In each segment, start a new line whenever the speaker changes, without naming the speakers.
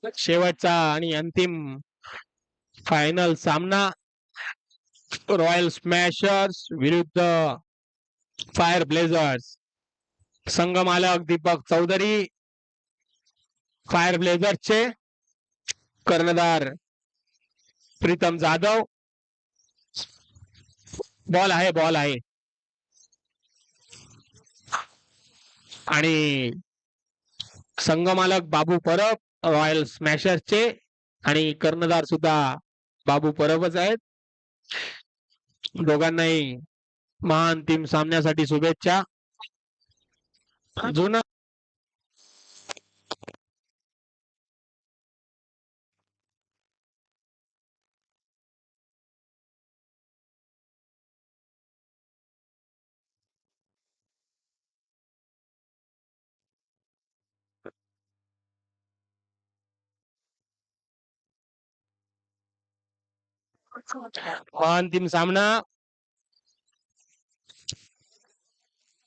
शेवटचा आणि अंतिम फायनल सामना रॉयल स्मॅशर्स विरुद्ध फायर ब्लेझर्स. संघ मालक दीपक चौधरी, फायर ब्लेझर्सचे कर्णधार प्रीतम जाधव. बॉल आहे आणि संघ मालक बाबू परब रॉयल स्मॅशर्सचे आणि कर्णधार सुद्धा बाबू परबच आहेत. दोघांनाही महाअंतिम सामन्यासाठी शुभेच्छा. जुना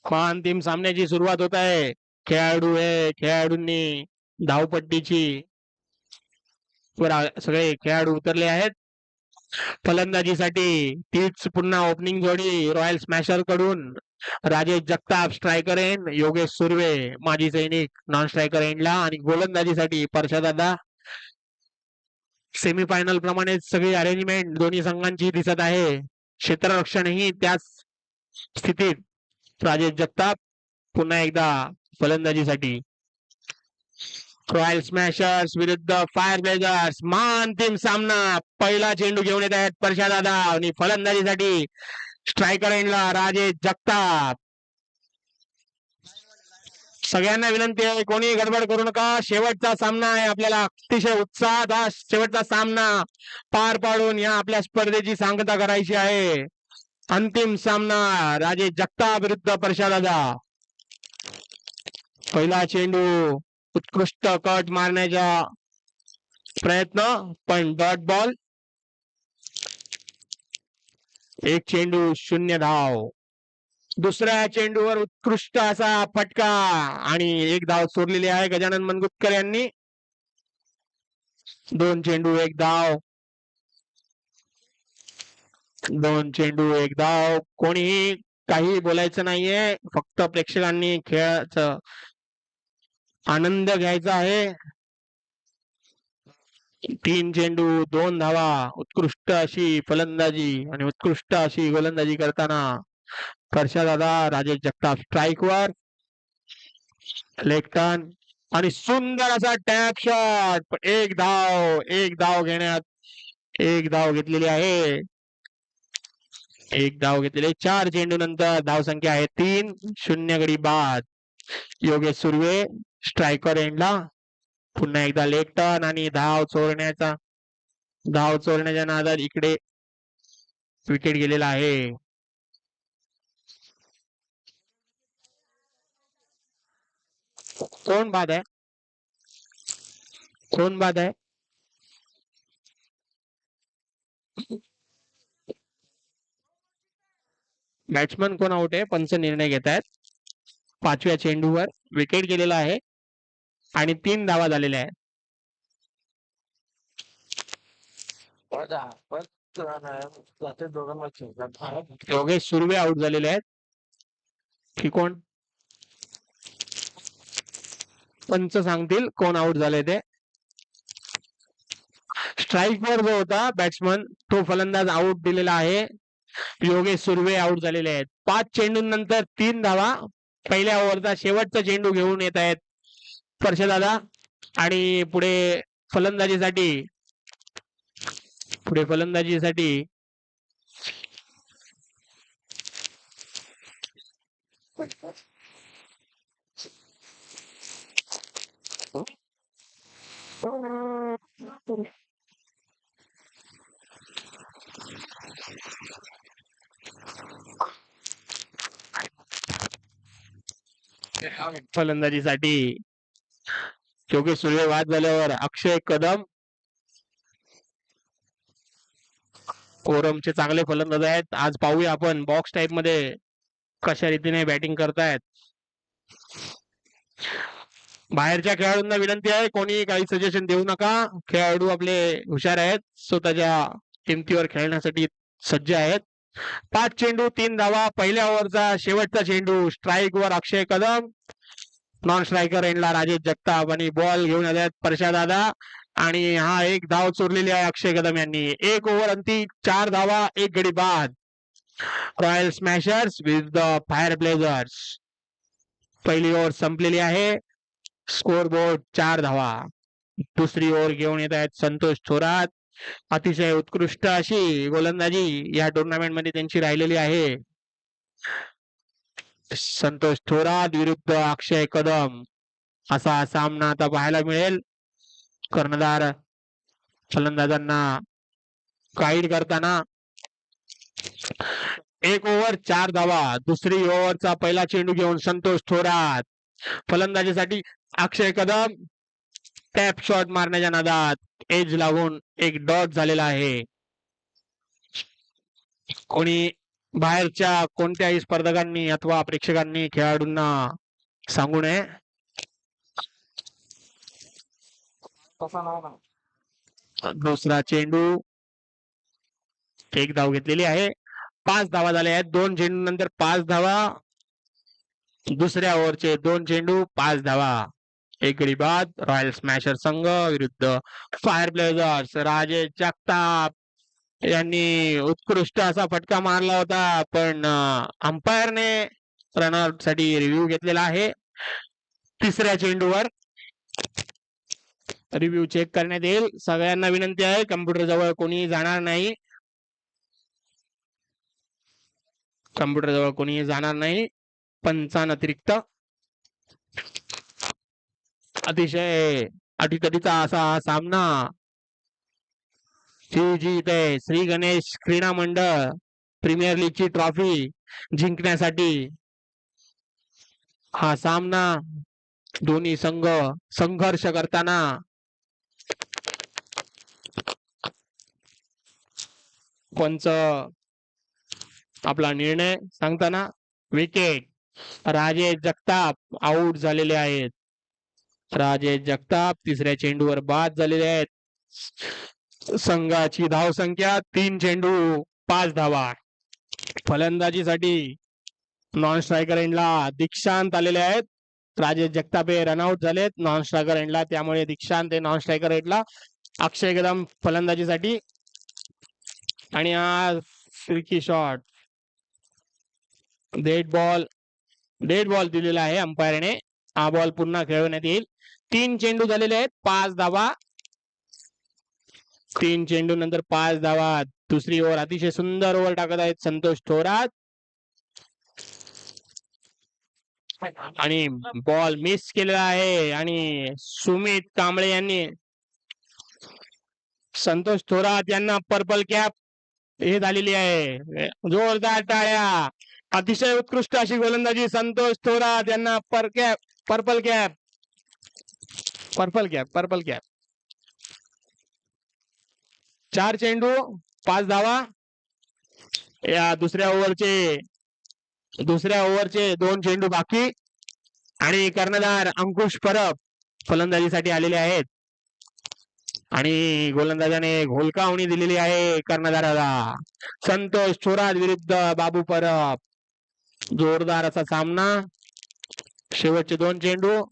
महाअंतिम सामन्याची सुरुवात होत आहे. खेळाडूंनी धावपट्टीची सगळे खेळाडू उतरले आहेत. फलंदाजीसाठी तीच पुन्हा ओपनिंग जोडी रॉयल स्मॅशर कडून राजेश जगताप स्ट्रायकर एंड, योगेश सुर्वे माजी सैनिक नॉन स्ट्रायकर एंडला आणि गोलंदाजीसाठी परशादादा. सेमीफायनल प्रमाणे सगळी अरेंजमेंट दोन्ही संघांची दिसत आहे. क्षेत्ररक्षणही त्याच स्थितीत राजेश जगताप पुन्हा एकदा फलंदाजीसाठी. रॉयल स्मॅशर्स विरुद्ध फायर ब्लेझर्स महाअंतिम सामना. पहिला चेंडू घेऊन येत आहेत परशादादा आणि फलंदाजीसाठी स्ट्रायकर एंडला राजेश जगताप. सगळ्यांना विनंती आहे, कोणी गडबड करू नका. शेवटचा सामना आहे. आपल्याला अतिशय उत्साहात हा शेवटचा सामना पार पाडून या आपल्या स्पर्धेची सांगता करायची आहे. अंतिम सामना राजेश जगताप विरुद्ध परशादादा. पहिला चेंडू उत्कृष्ट कट मारण्याचा प्रयत्न, पण डॉट बॉल. एक चेंडू 0 धाव. दुसऱ्या चेंडूवर उत्कृष्ट असा फटका आणि एक धाव सोडलेली आहे गजानन मनगुटकर यांनी. 2 चेंडू 1 धाव. 2 चेंडू 1 धाव. कोणीही काही बोलायचं नाहीये, फक्त प्रेक्षकांनी खेळाचा आनंद घ्यायचा आहे. 3 चेंडू 2 धावा. उत्कृष्ट अशी फलंदाजी आणि उत्कृष्ट अशी गोलंदाजी करताना परशादादा. राजेश जगताप स्ट्राईकवर, लेग टर्न आणि सुंदर असा टॅप शॉट. एक धाव घेतलेली आहे. 4 चेंडू नंतर धाव संख्या आहे 3. 0 गडी बाद. योगेश सुर्वे स्ट्रायकर एंडला. पुन्हा एकदा लेग टर्न आणि धाव चोरण्याच्या नादात इकडे विकेट गेलेला आहे. कोण बाद आहे? बॅट्समन कोण आउट आहे? पंच निर्णय घेत आहेत. 5व्या चेंडूवर विकेट गेलेला आहे आणि 3 धावा झालेल्या आहेत. योगेश सुर्वे आउट झालेले आहेत की कोण? पंच सांगतील कोण आउट झाले ते. स्ट्राईकवर जो होता बॅट्समन तो फलंदाज आउट दिलेला आहे. योगेश सुर्वे आउट झालेले आहेत. 5 चेंडूंनंतर 3 धावा. पहिल्या ओव्हरचा शेवटचा चेंडू घेऊन येत आहेत परशादादा आणि पुढे फलंदाजीसाठी योगेश सुर्वे बाद झाल्यावर अक्षय कदम. कोरमचे चांगले फलंदाज आहेत. आज पाहूया आपण बॉक्स टाइप मध्ये कशा रीतीने बॅटिंग करतायत. बाहेरच्या खेळाडूंना विनंती आहे, कोणी काही सजेशन देऊ नका. खेळाडू आपले हुशार आहेत, स्वतःच्या किमतीवर खेळण्यासाठी सज्ज आहेत. 5 चेंडू 3 धावा. पहिल्या ओव्हरचा शेवटचा चेंडू. स्ट्राईक वर अक्षय कदम, नॉन स्ट्रायकर एंडला राजेश जगताप आणि बॉल घेऊन आले परशा दादा. आणि हा एक धाव चोरलेली आहे अक्षय कदम यांनी. 1 ओव्हर अंती 4 धावा, 1 गडी बाद. Royal smashers with the fire blazers. पहिली ओव्हर संपलेली आहे. स्कोर बोर्ड 4 धावा. दुसरी ओव्हर घेऊन येत आहेत संतोष थोरात. अतिशय उत्कृष्ट अशी गोलंदाजी या टुर्नामेंट मध्ये त्यांची राहिलेली आहे. संतोष थोरात विरुद्ध अक्षय कदम असा सामना आता पाहायला मिळेल. कर्णधार फलंदाजांना गाईड करताना. 1 ओव्हर 4 धावा. दुसरी ओव्हरचा पहिला चेंडू घेऊन संतोष थोरात. फलंदाजीसाठी अक्षय कदम टॅप शॉट मारण्याच्या नादात एज लागून एक डॉट झालेला आहे. कोणी बाहेरच्या कोणत्याही स्पर्धकांनी अथवा प्रेक्षकांनी खेळाडूंना सांगू नये. दुसरा चेंडू. 1 धाव घेतलेली आहे. 5 धावा झाल्या आहेत. 2 चेंडू नंतर 5 धावा. दुसऱ्या ओव्हरचे 2 चेंडू 5 धावा, 1 गडी बाद. रॉयल स्मॅशर संघ विरुद्ध फायर ब्लेझर्स. राजेश जगताप यांनी उत्कृष्ट असा फटका मारला होता, पण अंपायरने रनआउट साठी रिव्ह्यू घेतलेला आहे. तिसऱ्या चेंडूवर रिव्ह्यू चेक करण्यात येईल. सगळ्यांना विनंती आहे, कम्प्युटर जवळ कोणी जाणार नाही. कम्प्युटर जवळ कोणी जाणार नाही. पंचांव्यतिरिक्त अतिशय अटीतटीचा असा हा सामना. जी ते श्री गणेश क्रीडा मंडळ प्रीमियर लीगची ट्रॉफी जिंकण्यासाठी हा सामना दोन्ही संघ संघर्ष करताना. पंच आपला निर्णय सांगताना. विकेट. राजेश जगताप आउट झालेले आहेत. राजेश जगताप तिसऱ्या चेंडूवर बाद झालेले आहेत. संघाची धाव संख्या 3 चेंडू 5 धावा. फलंदाजीसाठी नॉन स्ट्रायकर एंडला दीक्षांत आलेले आहेत. राजेश जगताप हे रनआउट झालेत नॉन स्ट्रायकर एंडला, त्यामुळे दीक्षांत हे नॉन स्ट्रायकर एंडला. अक्षय कदम फलंदाजीसाठी. आणि हा फिरकी शॉट डेड बॉल दिलेला आहे अंपायरने. हा बॉल पुन्हा खेळवण्यात येईल. 3 चेंडू झालेले आहेत, 5 धावा. 3 चेंडू नंतर 5 धावा. दुसरी ओव्हर अतिशय सुंदर ओव्हर टाकत आहेत संतोष थोरात. आणि बॉल मिस केलेला आहे. आणि सुमित कांबळे यांनी संतोष थोरात यांना पर्पल कॅप हे झालेली आहे. जोरदार टाळ्या. अतिशय उत्कृष्ट अशी गोलंदाजी संतोष थोरात यांना पर्पल कॅप. 4 चेंडू 5 धावा. या दुसऱ्या ओव्हरचे 2 चेंडू बाकी. आणि कर्णधार अंकुश परब फलंदाजीसाठी आलेले आहेत. आणि गोलंदाजाने घोलकावणी दिलेली आहे कर्णधाराला. संतोष थोरात विरुद्ध बाबू परब. जोरदार असा सामना. शेवटचे 2 चेंडू.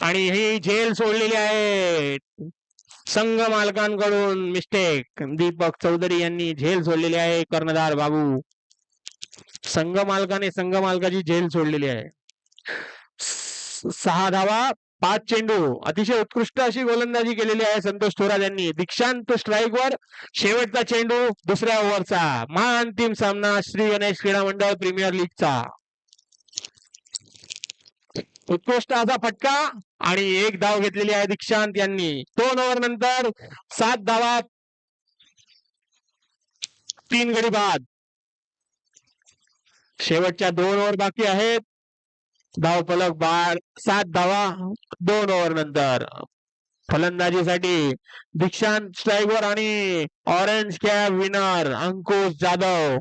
आणि ही झेल सोडलेली आहे संघ मालकांकडून. मिस्टेक. दीपक चौधरी यांनी झेल सोडलेली आहे. कर्णधार बाबू. संघ मालकाची झेल सोडलेली आहे. 6 धावा 5 चेंडू. अतिशय उत्कृष्ट अशी गोलंदाजी केलेली आहे संतोष थोरात यांनी. दीक्षांत स्ट्राईक वर. शेवटचा चेंडू दुसऱ्या ओव्हरचा. महाअंतिम सामना श्री गणेश क्रीडा मंडळ प्रीमियर लीगचा. उत्कृष्ट असा फटका. आणि 1 धाव घेतलेली आहे दीक्षांत यांनी. 2 ओव्हर नंतर 7 धावा, 3 गडी बाद. शेवटच्या 2 ओव्हर बाकी आहेत. धाव फलक 7 धावा 2 ओव्हर नंतर. फलंदाजीसाठी दीक्षांत स्ट्राईकवर. आणि ऑरेंज कॅप विनर अंकुश जाधव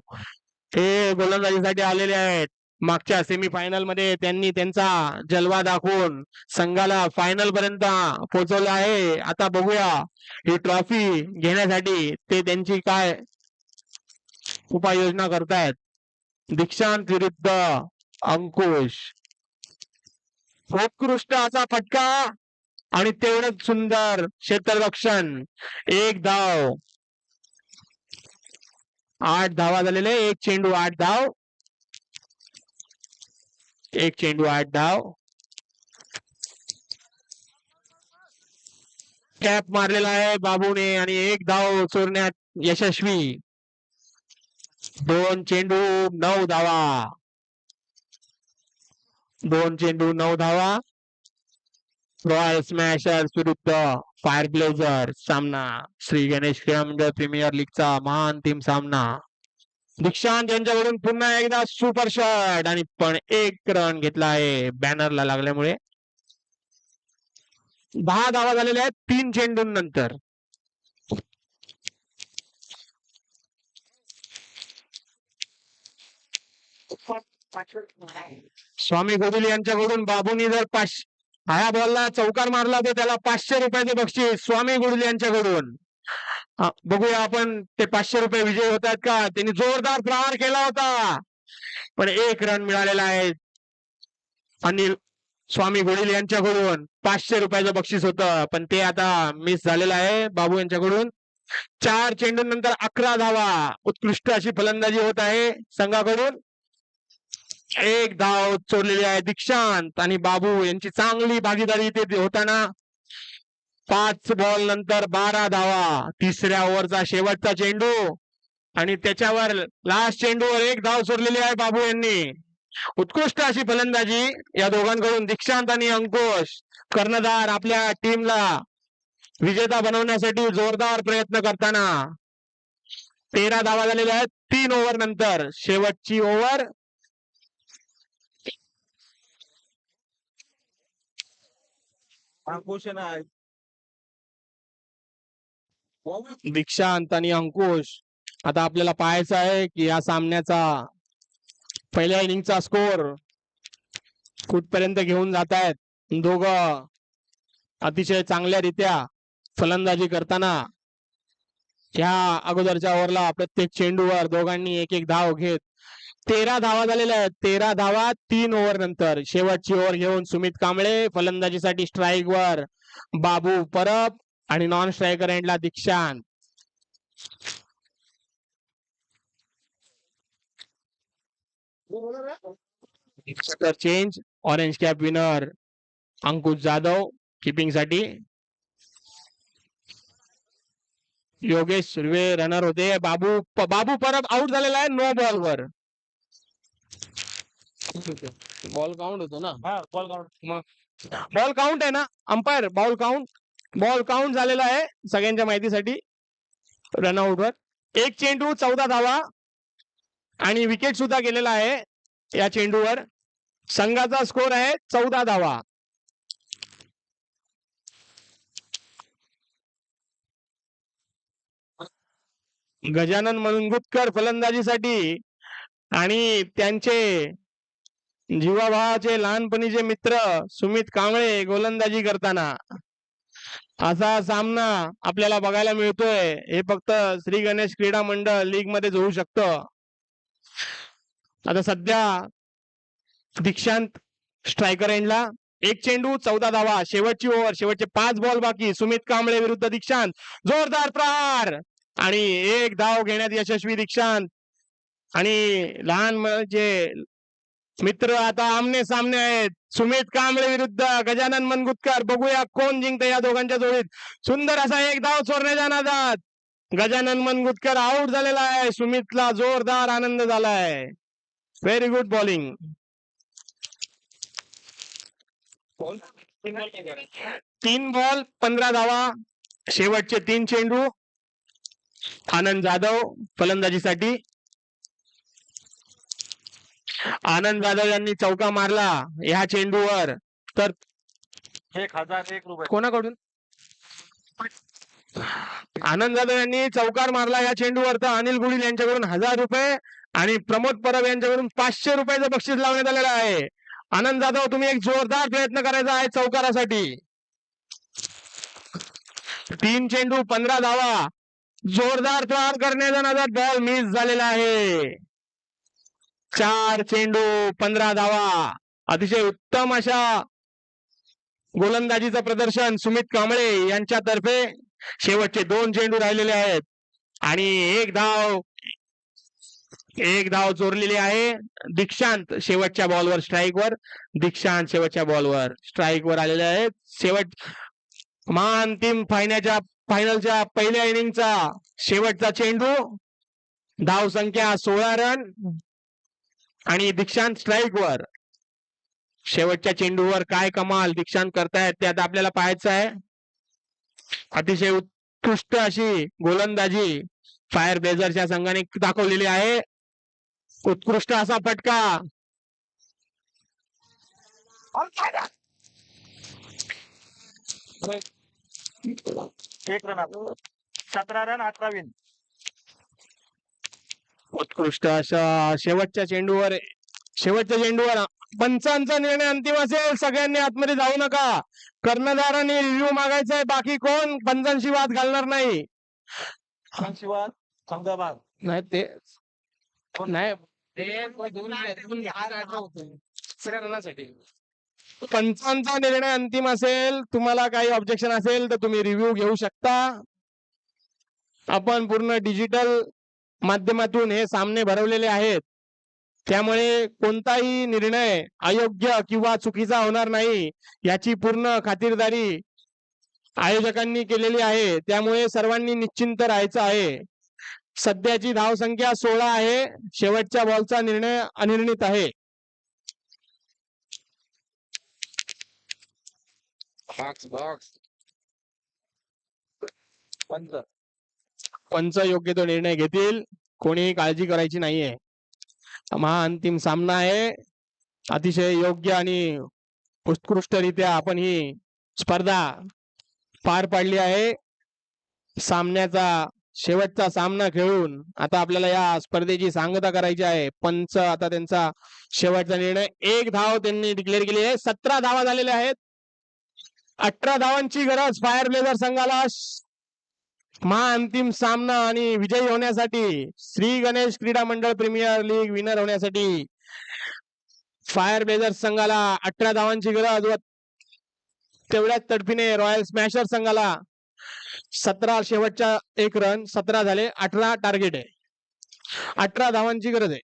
हे गोलंदाजीसाठी आलेले आहेत. मागच्या सेमीफायनल मध्ये त्यांनी त्यांचा जलवा दाखवून संघाला फायनल पर्यंत पोहोचवलं आहे. आता बघूया ही ट्रॉफी घेण्यासाठी ते त्यांची काय उपाययोजना करतायत. दीक्षांत विरुद्ध अंकुश. उत्कृष्ट असा फटका आणि तेवढंच सुंदर क्षेत्ररक्षण. एक धाव. 8 धावा झालेले. एक चेंडू 8 धाव. एक चेंडू 8 धाव. कॅप मारलेला आहे बाबूने आणि एक धाव चोरण्यात यशस्वी. 2 चेंडू 9 धावा. 2 चेंडू 9 धावा. रॉयल स्मॅशर्स विरुद्ध फायर ब्लेझर सामना. श्री गणेश क्रीडा मंडळ प्रीमियर लीगचा महाअंतिम सामना. दीक्षांत यांच्याकडून पुन्हा एकदा सुपर शॉट आणि पण एक रन घेतला आहे बॅनरला लागल्यामुळे. 10 धावा झालेल्या आहेत 3 चेंडूंनंतर. स्वामी गोविल यांच्याकडून बाबूंनी जर 5 ह्या बॉलला चौकार मारला तर त्याला 500 रुपयाचे बक्षीस स्वामी गुडुल यांच्याकडून. बघूया आपण ते 500 रुपये विजय होत आहेत का. त्यांनी जोरदार प्रहार केला होता पण 1 रन मिळालेला आहे. अनिल स्वामी गुडुल यांच्याकडून 500 रुपयाचं बक्षीस होतं पण ते आता मिस झालेलं आहे बाबू यांच्याकडून. 4 चेंडूंनंतर 11 धावा. उत्कृष्ट अशी फलंदाजी होत आहे संघाकडून. एक धाव चोरलेली आहे. दीक्षांत आणि बाबू यांची चांगली भागीदारी इथे होताना. 5 बॉल नंतर 12 धावा. तिसऱ्या ओव्हरचा शेवटचा चेंडू आणि त्याच्यावर लास्ट चेंडूवर एक धाव चोरलेली आहे बाबू यांनी. उत्कृष्ट अशी फलंदाजी या दोघांकडून. दीक्षांत आणि अंकुश कर्णधार आपल्या टीमला विजेता बनवण्यासाठी जोरदार प्रयत्न करताना. 13 धावा झालेल्या आहेत 3 ओव्हर नंतर. शेवटची ओव्हर. दीक्षांत आणि अंकुश. आता आपल्याला पाहायचं आहे की या सामन्याचा पहिल्या इनिंगचा स्कोर कुठपर्यंत घेऊन जात आहेत दोघं. अतिशय चांगल्यारीत्या फलंदाजी करताना ह्या अगोदरच्या ओव्हरला प्रत्येक चेंडूवर दोघांनी एक एक धाव घेत 13 धावा झालेल्या आहेत. 13 धावा 3 ओव्हर नंतर. शेवटची ओव्हर घेऊन सुमित कांबळे. फलंदाजीसाठी स्ट्राईक वर बाबू परब आणि नॉन स्ट्रायकर एंडला दीक्षांत. चेंज. ऑरेंज कॅप विनर अंकुश जाधव किपिंग साठी. योगेश सुर्वे रनर होते. बाबू परब आउट झालेला आहे नो बॉल वर. बॉल काउंट होतो ना. बॉल काउंट आहे ना अंपायर. बॉल काउंट झालेला आहे सगळ्यांच्या माहितीसाठी. रनआउट वर 1 चेंडू 14 धावा आणि विकेट सुद्धा गेलेला आहे या चेंडूवर. संघाचा स्कोर आहे 14 धावा. गजानन मनगुतकर फलंदाजीसाठी आणि त्यांचे जीवाभावाचे लहानपणीचे मित्र सुमित कांबळे गोलंदाजी करताना. असा सामना आपल्याला बघायला मिळतोय. हे फक्त श्री गणेश क्रीडा मंडळ लीग मध्ये होऊ शकतं. आता सध्या दीक्षांत स्ट्रायकर एंडला. 1 चेंडू 14 धावा. शेवटची ओव्हर. शेवटचे 5 बॉल बाकी. सुमित कांबळे विरुद्ध दीक्षांत. जोरदार प्रहार आणि एक धाव घेण्यात यशस्वी दीक्षांत. आणि लहान म्हणजे मित्र आता आमने सामने आहेत. सुमित कांबळे विरुद्ध गजानन मनगुतकर. बघूया कोण जिंकते या दोघांच्या जोडीत. सुंदर असा एक धाव चोरण्याच्या नादात गजानन मनगुतकर आउट झालेला आहे. सुमितला जोरदार आनंद झालाय. Very good bowling. 3 बॉल 15 धावा. शेवटचे 3 चेंडू. आनंद जाधव फलंदाजीसाठी. आनंद जाधव यांनी चौका मारला ह्या चेंडूवर तर
1001 रुपये
कोणाकडून. आनंद जाधव यांनी चौकार मारला या चेंडूवर तर अनिल गुडिल यांच्याकडून 1000 रुपये आणि प्रमोद परब यांच्याकडून 500 रुपयाचं बक्षीस लावण्यात आलेलं आहे. आनंद जाधव, तुम्ही एक जोरदार प्रयत्न करायचा आहे चौकारासाठी. 3 चेंडू 15 धावा. जोरदार प्रहार करण्याचा नादात बॉल मिस झालेला आहे. 4 चेंडू 15 धावा. अतिशय उत्तम अशा गोलंदाजीचं प्रदर्शन सुमित कांबळे यांच्यातर्फे. शेवटचे 2 चेंडू राहिलेले आहेत आणि एक धाव चोरलेली आहे. दीक्षांत शेवटच्या बॉलवर स्ट्राईकवर. दीक्षांत शेवटच्या बॉलवर स्ट्राईकवर आलेले आहेत. महाअंतिम फायनलच्या पहिल्या इनिंगचा शेवटचा चेंडू. धाव संख्या 16 रन आणि दीक्षांत स्ट्राईकवर. शेवटच्या चेंडूवर काय कमाल दीक्षांत करतायत ते आता आपल्याला पाहायचं आहे. अतिशय उत्कृष्ट अशी गोलंदाजी फायर ब्लेझर्सच्या संघाने दाखवलेली आहे. उत्कृष्ट असा फटका.
एक रन 17 रन 18 विन.
उत्कृष्ट अशा शेवटच्या चेंडूवर पंचांचा निर्णय अंतिम असेल. सगळ्यांनी आतमध्ये जाऊ नका. कर्णधारांनी रिव्ह्यू मागायचा आहे. बाकी कोण पंचांशी वाद घालणार नाही.
शिवाय अहमदाबाद
नाही ते नाही पंचांचा निर्णय अंतिम असेल. तुम्हाला काही ऑब्जेक्शन असेल तर तुम्ही रिव्ह्यू घेऊ शकता. आपण पूर्ण डिजिटल माध्यमातून हे सामने भरवलेले आहेत, त्यामुळे कोणताही निर्णय अयोग्य किंवा चुकीचा होणार नाही याची पूर्ण खातिरदारी आयोजकांनी केलेली आहे. त्यामुळे सर्वांनी निश्चिंत राहायचं आहे. सध्याची धावसंख्या 16 आहे. शेवटच्या बॉलचा निर्णय अनिर्णित आहे. पंच योग्य तो निर्णय घेतील. कोणीही काळजी करायची नाहीये. महाअंतिम सामना आहे. अतिशय योग्य आणि उत्कृष्टरित्या आपण ही स्पर्धा पार पाडली आहे. सामन्याचा शेवटचा सामना खेळून आता आपल्याला या स्पर्धेची सांगता करायची आहे. पंच आता त्यांचा शेवटचा निर्णय. 1 धाव त्यांनी डिक्लेअर केली आहे. 17 धावा झालेल्या आहेत. 18 धावांची गरज फायर ब्लेझर संघाला महाअंतिम सामना आणि विजयी होण्यासाठी, श्री गणेश क्रीडा मंडळ प्रीमियर लीग विनर होण्यासाठी फायर ब्लेझर संघाला 18 धावांची गरज व तेवढ्याच तडफीने रॉयल स्मॅशर संघाला 17 शेवटच्या 1 रन 17 झाले. 18 टार्गेट आहे. 18 धावांची गरज आहे.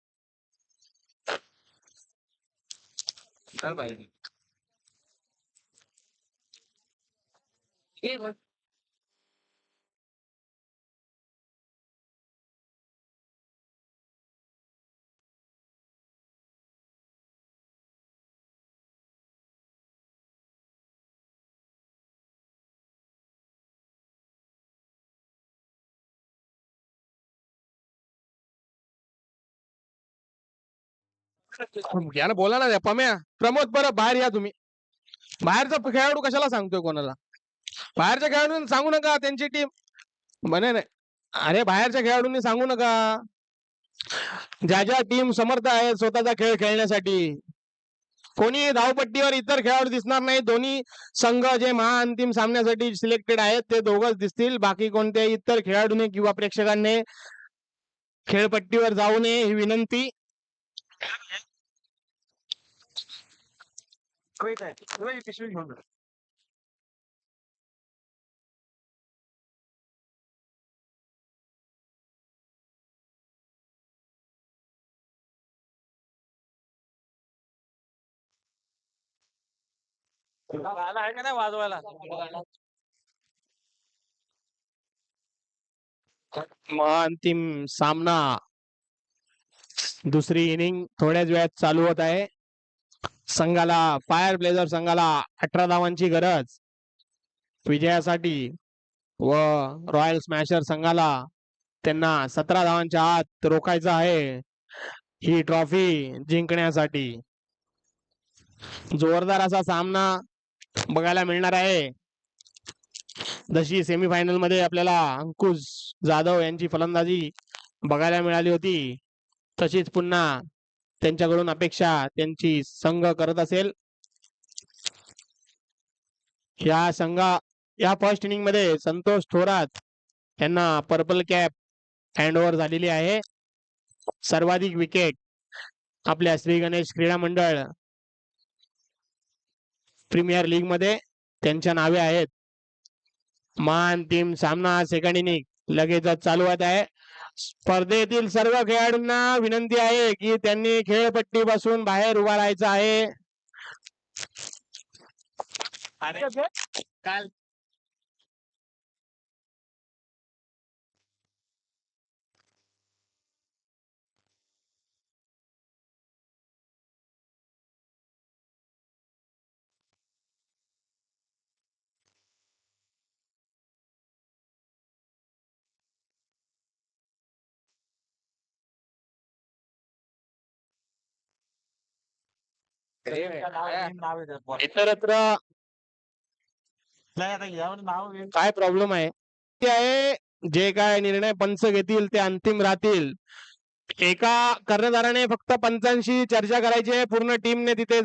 घ्या ना, बोला ना पम्या. प्रमोद परब बाहेर या तुम्ही. बाहेरचा खेळाडू कशाला सांगतोय कोणाला? बाहेरच्या खेळाडूंनी सांगू नका त्यांची टीम म्हणे नाही. अरे बाहेरच्या खेळाडूंनी सांगू नका. ज्या टीम समर्थ आहे स्वतःचा खेळ खेळण्यासाठी. कोणी धावपट्टीवर इतर खेळाडू दिसणार नाही. दोन्ही संघ जे महाअंतिम सामन्यासाठी सिलेक्टेड आहेत ते दोघच दिसतील. बाकी कोणत्याही इतर खेळाडूने किंवा प्रेक्षकांनी खेळपट्टीवर जाऊ नये ही विनंती.
पिशवी घेऊन गाणं आहे का नाही वाजवायला?
महाअंतिम सामना दुसरी इनिंग थोड्याच वेळात चालू होत आहे. संघाला फायर ब्लेझर संघाला 18 धावांची गरज विजयासाठी व रॉयल स्मॅशर संघाला त्यांना 17 धावांच्या आत रोखायचं आहे ही ट्रॉफी जिंकण्यासाठी. जोरदार असा सामना बघायला मिळणार आहे. जशी सेमीफायनल मध्ये आपल्याला अंकुश जाधव यांची फलंदाजी बघायला मिळाली होती तशीच पुन्हा त्यांच्याकडून अपेक्षा त्यांची संघ करत असेल. या फर्स्ट इनिंग मध्ये संतोष थोरात यांना पर्पल कॅप हँड ओव्हर झालेली आहे. सर्वाधिक विकेट आपल्या श्री गणेश क्रीडा मंडळ प्रीमियर लीग मध्ये त्यांच्या नावे आहेत. अंतिम सामना सेकंड इनिंग लगेचच चालू होत आहे. स्पर्धेतील सर्व खेळाडूंना विनंती आहे की त्यांनी खेळपट्टीपासून बाहेर उभा राहायचं आहे.
काल नाव आहे त्यात.
इतरत्र
नाही आता यावर नाव आहे.
काय प्रॉब्लेम आहे ते आहे, जे काय निर्णय पंच घेतील ते अंतिम राहतील. एका कर्णधाराने फक्त पंचांशी चर्चा करायची आहे. पूर्ण टीमने तिथे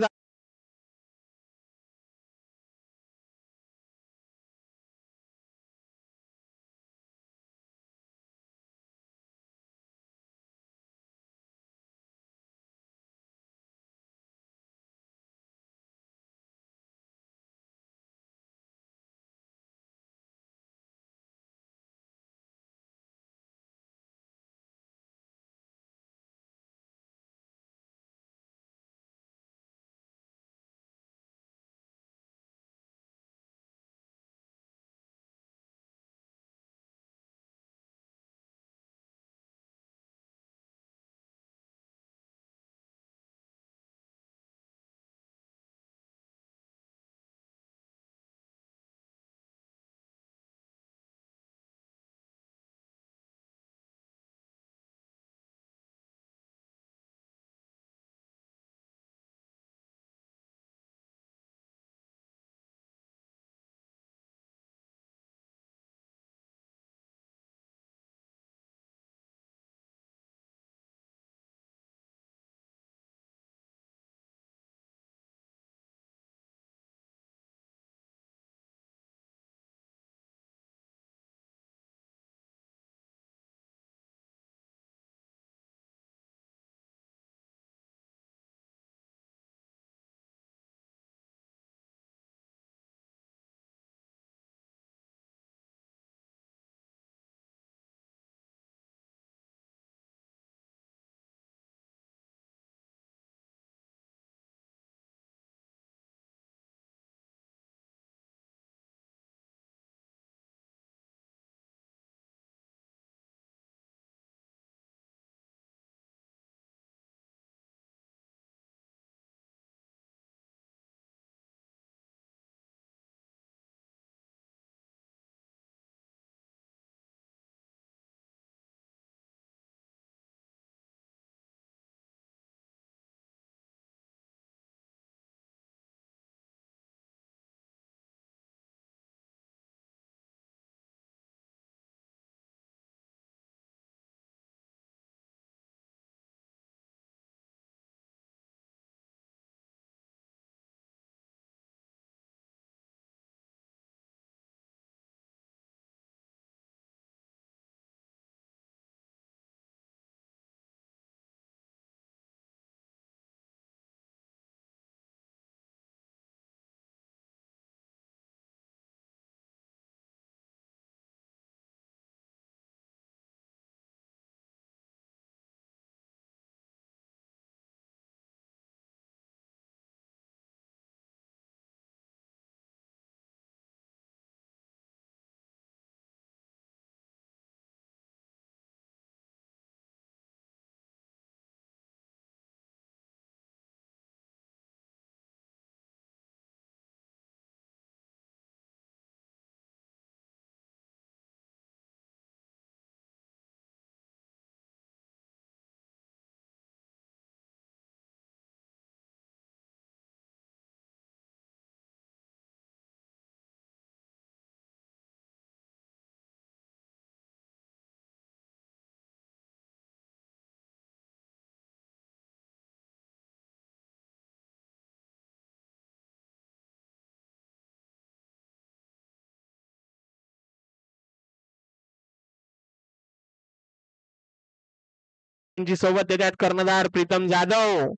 त्यांची सोबत येतात कर्णधार प्रीतम जाधव.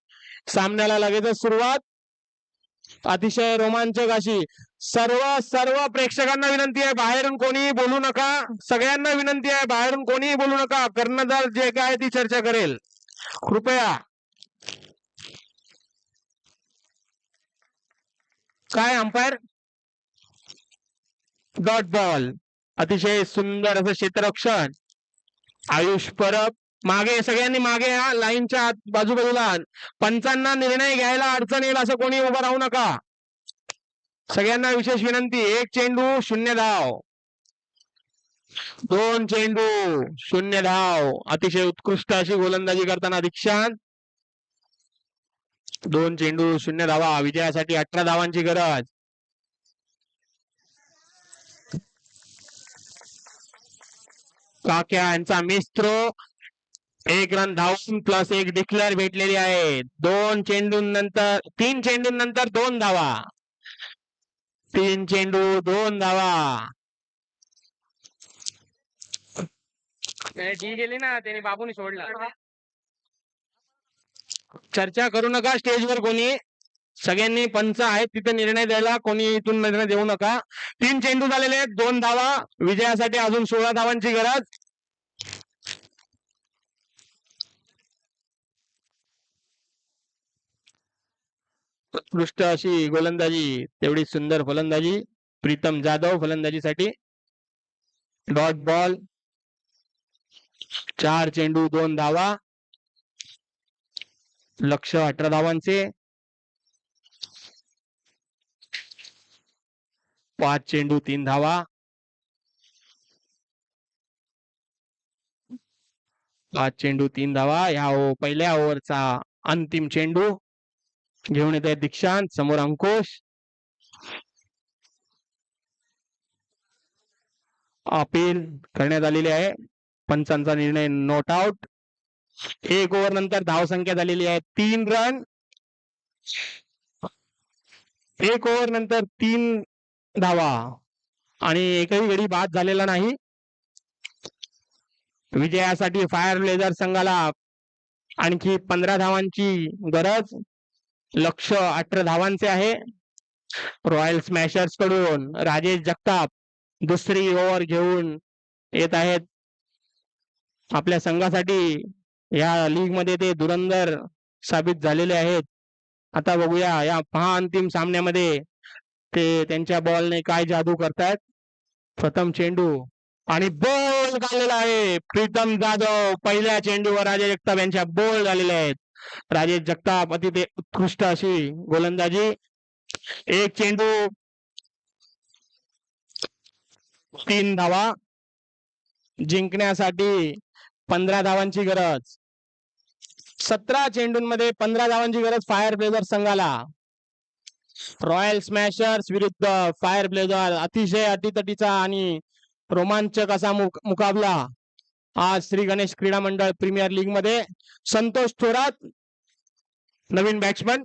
सामन्याला लगेचच सुरुवात. अतिशय रोमांचक अशी. सर्व प्रेक्षकांना विनंती आहे, बाहेरून कोणीही बोलू नका. सगळ्यांना विनंती आहे, बाहेरून कोणीही बोलू नका. कर्णधार जे काय ती चर्चा करेल, कृपया. काय अंपायर? Dot ball. अतिशय सुंदर असं क्षेत्ररक्षण. आयुष परब मागे, सगळ्यांनी मागे या लाईनच्या बाजूबाजूला. पंचांना निर्णय घ्यायला अडचण येईल असं कोणी उभं राहू नका. सगळ्यांना विशेष विनंती. 1 चेंडू 0 धाव. 2 चेंडू 0 धाव. अतिशय उत्कृष्ट अशी गोलंदाजी करताना दीक्षांत. 2 चेंडू 0 धावा. विजयासाठी 18 धावांची गरज. काक्या यांचा मिस्त्र 1 रन धावून प्लस 1 डिक्लेअर भेटलेली आहे. 3 चेंडूंनंतर 2 धावा. 3 चेंडू 2 धावा. डी गेली ना, त्याने बाबूने सोडला. चर्चा करू नका स्टेजवर कोणी. सगळ्यांनी पंच आहेत तिथे निर्णय द्यायला, कोणी इथून निर्णय देऊ नका. 3 चेंडू झालेले आहेत, 2 धावा. विजयासाठी अजून 16 धावांची गरज. उत्कृष्ट अशी गोलंदाजी, तेवढी सुंदर फलंदाजी. प्रीतम जाधव फलंदाजीसाठी. Dot ball. 4 चेंडू 2 धावा. लक्ष 18 धावांचे. 5 चेंडू 3 धावा. 5 चेंडू 3 धावा. या पहिल्या ओव्हरचा अंतिम चेंडू घेऊन येत आहे दीक्षांत. समोर अंकुश. अपील करण्यात आलेली आहे. पंचांचा निर्णय नॉट आउट. 1 ओव्हर नंतर धावसंख्या झालेली आहे 3 रन. 1 ओव्हर नंतर 3 धावा आणि एकही गडी बाद झालेला नाही. विजयासाठी फायर ब्लेझर संघाला आणखी 15 धावांची गरज. लक्ष 18 धावांचे आहे. रॉयल स्मॅशर्स कडून राजेश जगताप दुसरी ओव्हर घेऊन येत आहेत. आपल्या संघासाठी या लीग मध्ये ते धुरंधर साबित झालेले आहेत. आता बघूया या महाअंतिम सामन्यामध्ये ते त्यांच्या बॉलने काय जादू करतायत. प्रथम चेंडू आणि बॉल झालेला आहे. प्रीतम जाधव पहिल्या चेंडूवर राजेश जगताप यांच्या बॉल झालेले आहेत. राजेश जगताप अतिशय उत्कृष्ट अशी गोलंदाजी. 1 चेंडू 3 धावा. जिंकण्यासाठी 15 धावांची गरज. 17 चेंडूंमध्ये 15 धावांची गरज फायर ब्लेझर संघाला. रॉयल स्मॅशर्स विरुद्ध फायर ब्लेझर. अतिशय अटीतटीचा आणि रोमांचक असा मुकाबला आज श्री गणेश क्रीडा मंडळ प्रीमियर लीग मध्ये. संतोष थोरात नवीन बॅट्समन.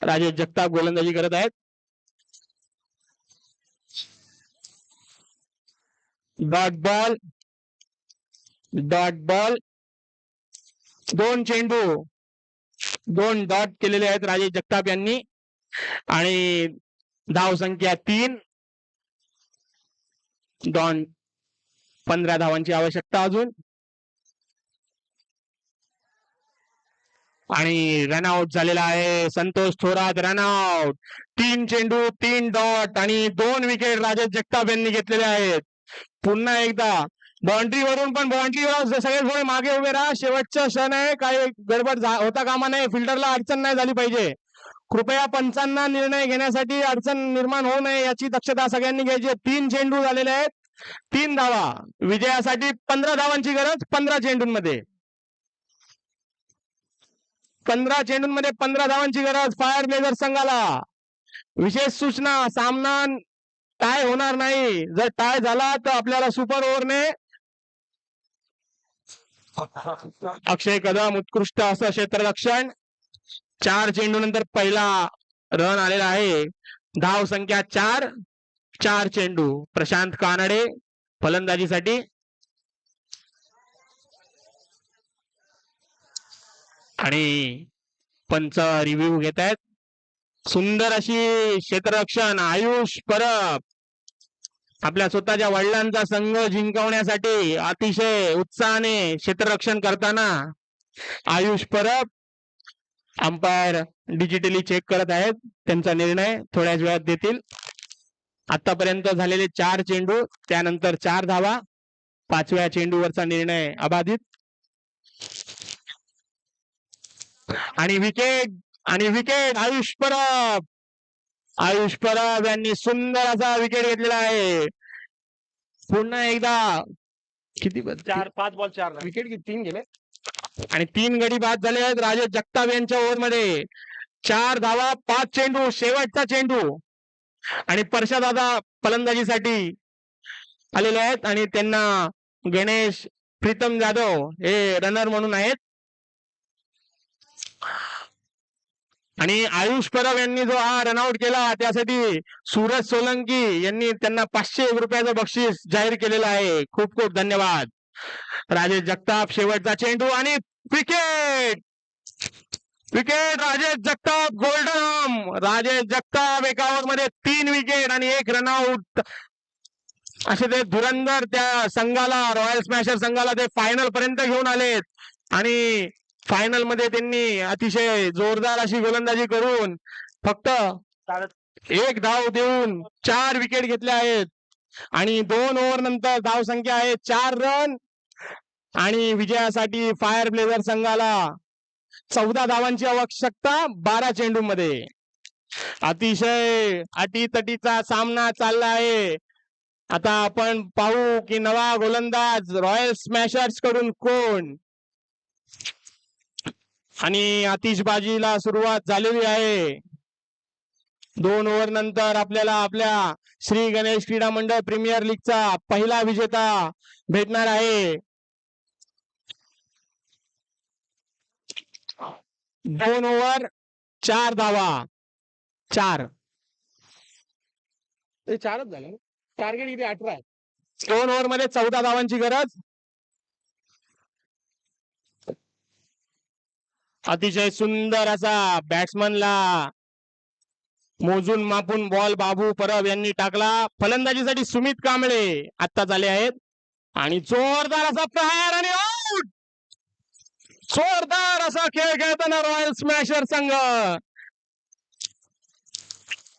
राजेश जगताप गोलंदाजी करत आहेत. Dot ball. Dot ball. 2 चेंडू 2 डॉट केलेले आहेत राजेश जगताप यांनी आणि धाव संख्या 3. 15 धावांची आवश्यकता अजून. आणि रनआउट झालेला आहे संतोष थोरात. रनआउट. 3 चेंडू 3 डॉट आणि 2 विकेट राजेश जगताप यांनी घेतलेले आहेत. पुन्हा एकदा बाउंड्रीवरून पण बाउंड्रीवर सगळे थोडे मागे उभे राहा. शेवटचा क्षण आहे. काही गडबड होता कामा नये. फिल्डरला अडचण नाही झाली पाहिजे. कृपया पंचांना निर्णय घेण्यासाठी अडचण निर्माण होऊ नये याची दक्षता सगळ्यांनी घ्यायची. 3 चेंडू झालेले आहेत. 3 धावा. विजयासाठी 15 धावांची गरज. 15 चेंडूंमध्ये 15 धावांची गरज फायर ब्लेझर संघाला. विशेष सूचना. सामना टाय होणार नाही. जर टाय झाला तर आपल्याला सुपर ओव्हरने अक्षय कदम उत्कृष्ट असं क्षेत्ररक्षण. 4 चेंडू नंतर पहिला रन आलेला आहे. धाव संख्या 4. 4 चेंडू. प्रशांत कानडे फलंदाजीसाठी. आणि पंच रिव्ह्यू घेत आहेत. सुंदर अशी क्षेत्ररक्षण आयुष परब आपल्या स्वतःच्या वडिलांचा संघ जिंकवण्यासाठी अतिशय उत्साहाने क्षेत्ररक्षण करताना Ayush Parab umpire digitally check करत आहेत. त्यांचा निर्णय थोड्याच वेळात देतील. आतापर्यंत झालेले 4 चेंडू त्यानंतर 4 धावा. 5व्या चेंडूवरचा निर्णय अबाधित आणि विकेट आयुष परब यांनी सुंदर असा विकेट घेतलेला आहे. पुन्हा एकदा किती
5 बॉल 4
विकेट 3 गेले आणि 3 गडी बाद झाले आहेत. राजेश जगताप यांच्या ओव्हरमध्ये 4 धावा 5 चेंडू शेवटचा चेंडू आणि परशादादा फलंदाजीसाठी आलेले आहेत आणि त्यांना गणेश प्रीतम जाधव हे रनर म्हणून आहेत. आणि आयुष परब यांनी जो हा रनआउट केला त्यासाठी सूरज सोलंकी यांनी त्यांना 500 रुपयाचं बक्षीस जाहीर केलेलं आहे. खूप खूप धन्यवाद. राजेश जगताप शेवटचा चेंडू आणि विकेट राजेश जगताप गोल्डन राजेश जगताप एका ओव्हरमध्ये 3 विकेट आणि 1 रनआउट असे ते धुरंधर त्या संघाला रॉयल स्मॅशर संघाला ते फायनल पर्यंत घेऊन आलेत आणि फायनल मध्ये त्यांनी अतिशय जोरदार अशी गोलंदाजी करून फक्त 1 धाव देऊन 4 विकेट घेतल्या आहेत आणि 2 ओव्हर नंतर धाव संख्या आहे 4 रन आणि विजयासाठी फायर ब्लेझर संघाला 14 धावांची आवश्यकता 12 चेंडू मध्ये. अतिशय अटीतटीचा सामना चालला आहे. आता आपण पाहू की नवा गोलंदाज रॉयल स्मॅशर्स कडून कोण आणि आतिषबाजीला सुरुवात झालेली आहे. 2 ओव्हर नंतर आपल्याला आपल्या श्री गणेश क्रीडा मंडळ प्रीमियर लीगचा पहिला विजेता भेटणार आहे. 2 ओव्हर 4 धावा 4 4च झाले. टार्गेट इथे 18 आहे. 2 ओव्हर मध्ये 14 धावांची गरज. अतिशय सुंदर असा बॅट्समनला मोजून मापून बॉल बाबू परब यांनी टाकला. फलंदाजीसाठी सुमित कांबळे आता झाले आहेत आणि जोरदार असा प्रहार आणि आउट. जोरदार असा खेळ खेळताना रॉयल स्मॅशर संघ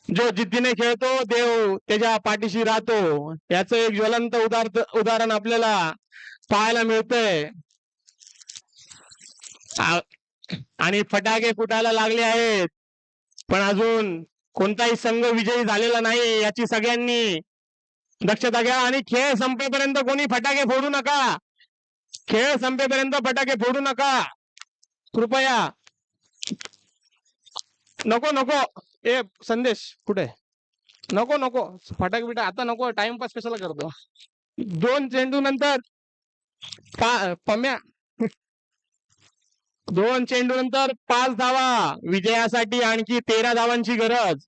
जो जिद्दीने खेळतो देव त्याच्या पाठीशी राहतो याचं एक ज्वलंत उदाहरण आपल्याला पाहायला मिळतंय. आणि फटाके फुटायला लागले आहेत पण अजून कोणताही संघ विजयी झालेला नाही याची सगळ्यांनी दक्षता घ्या आणि खेळ संपेपर्यंत कोणी फटाके फोडू नका. खेळ संपेपर्यंत फटाके फोडू नका कृपया. नको ए संदेश कुठे नको फटाके बिटा आता नको. टाइमपास कशाला करतो. 2 चेंडू नंतर पम्या 2 चेंडू नंतर 5 धावा. विजयासाठी आणखी 13 धावांची गरज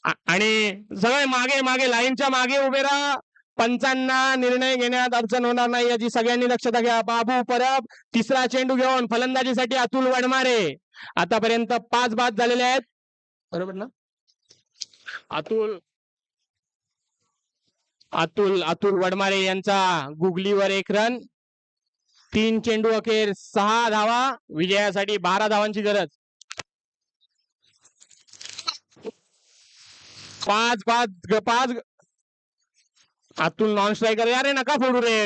आणि सगळे मागे लाईनच्या मागे उभे राहा. पंचांना निर्णय घेण्यात अडचण होणार नाही याची सगळ्यांनी दक्षता घ्या. बाबू परब तिसरा चेंडू घेऊन फलंदाजीसाठी अतुल वडमारे आतापर्यंत 5 बाद झालेले आहेत. बरोबर ना. अतुल वडमारे यांचा गुगलीवर 1 रन. 3 चेंडू अखेर 6 धावा. विजयासाठी 12 धावांची गरज. 5 अतुल नॉन स्ट्रायकर. अरे नका फोडू रे.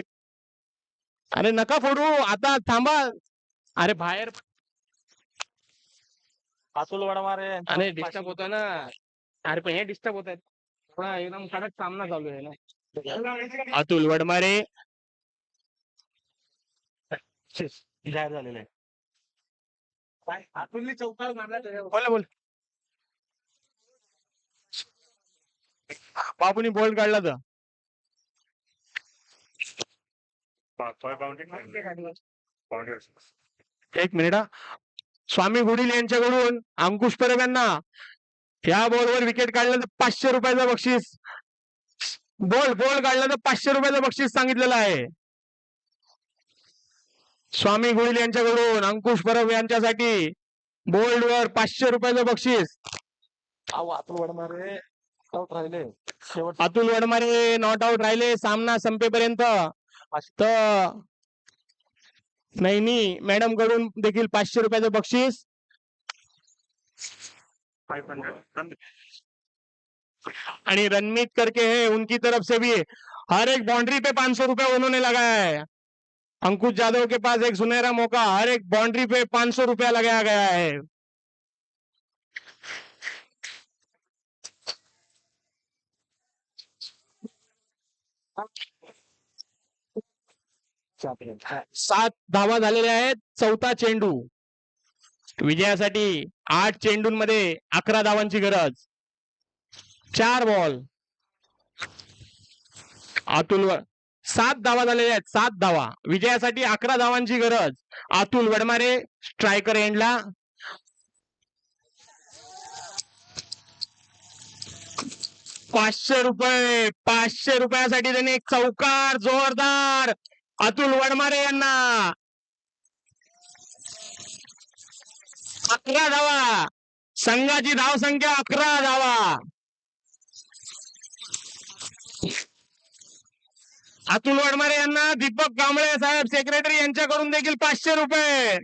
अरे नका फोडू आता थांबा. अरे बाहेर
अतुल वडमारे
अरे डिस्टर्ब होतं ना. अरे पण हे डिस्टर्ब होत आहेत. थोडा एकदम कडक सामना चालू आहे ना. अतुल वडमारे
जाहीर झालेले आहे. अतुलने चौकार मारला.
बोल बाबूनी बोल्ड काढला तर 1 मिनिट. स्वामी गुडील यांच्याकडून अंकुश परब यांना या बॉलवर विकेट काढलं तर 500 रुपयाचं बक्षीस. बॉल काढला तर 500 रुपयाचं बक्षीस सांगितलेलं आहे. स्वामी गुळील यांच्याकडून अंकुश परब यांच्यासाठी बोल्ड वर 500 रुपयाचं बक्षीस.
अहो अतुल वडमारे आउट राहिले शेवट.
अतुल वडमारे नॉट आउट राहिले सामना संपेपर्यंत. तर नैनी मॅडम कडून देखील 500 रुपयाचं बक्षीस.
500.
आणि रणमीत करके है उनकी तरफ से भी हर एक बाउंड्री पे 500 रुपए उन्होंने लगाया है. अंकुश जादव के पास एक सुनहरा मौका. हर एक बाउंड्री पे 500 रुपया लगाया गया है.
हा.
7 धावा झालेल्या आहेत. चौथा चेंडू. विजयासाठी 8 चेंडूंमध्ये 11 धावांची गरज. 4 बॉल. अतुल 7 धावा झालेल्या आहेत. 7 धावा. विजयासाठी 11 धावांची गरज. अतुल वडमारे स्ट्रायकर एंडला. ₹500. 500 रुपयासाठी त्याने एक चौकार जोरदार अतुल वडमारे यांना. 11 धावा. संघाची धावसंख्या 11 धावा. अतुल वडमारे यांना दीपक कांबळे साहेब सेक्रेटरी यांच्याकडून देखील 500 रुपये.